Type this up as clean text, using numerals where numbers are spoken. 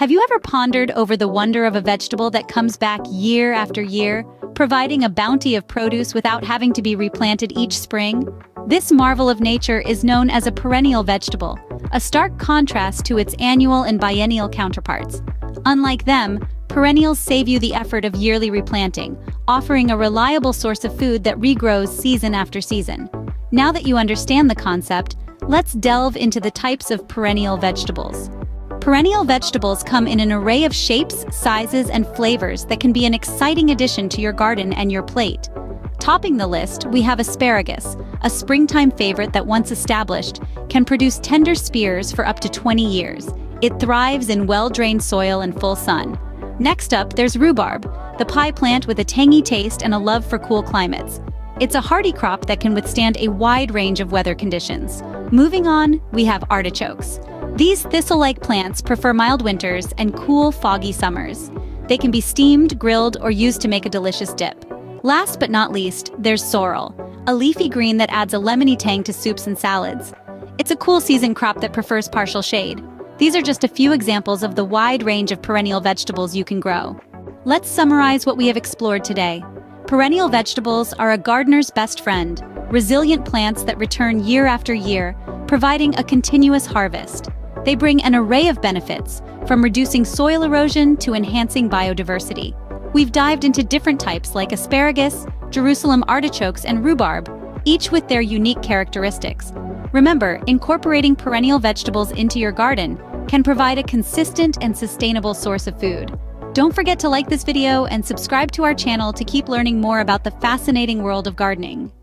Have you ever pondered over the wonder of a vegetable that comes back year after year, providing a bounty of produce without having to be replanted each spring? This marvel of nature is known as a perennial vegetable, a stark contrast to its annual and biennial counterparts. Unlike them, perennials save you the effort of yearly replanting, offering a reliable source of food that regrows season after season. Now that you understand the concept, let's delve into the types of perennial vegetables. Perennial vegetables come in an array of shapes, sizes, and flavors that can be an exciting addition to your garden and your plate. Topping the list, we have asparagus, a springtime favorite that once established, can produce tender spears for up to 20 years. It thrives in well-drained soil and full sun. Next up, there's rhubarb, the pie plant with a tangy taste and a love for cool climates. It's a hardy crop that can withstand a wide range of weather conditions. Moving on, we have artichokes. These thistle-like plants prefer mild winters and cool, foggy summers. They can be steamed, grilled, or used to make a delicious dip. Last but not least, there's sorrel, a leafy green that adds a lemony tang to soups and salads. It's a cool season crop that prefers partial shade. These are just a few examples of the wide range of perennial vegetables you can grow. Let's summarize what we have explored today. Perennial vegetables are a gardener's best friend, resilient plants that return year after year, providing a continuous harvest. They bring an array of benefits, from reducing soil erosion to enhancing biodiversity. We've dived into different types like asparagus, Jerusalem artichokes, and rhubarb, each with their unique characteristics. Remember, incorporating perennial vegetables into your garden can provide a consistent and sustainable source of food. Don't forget to like this video and subscribe to our channel to keep learning more about the fascinating world of gardening.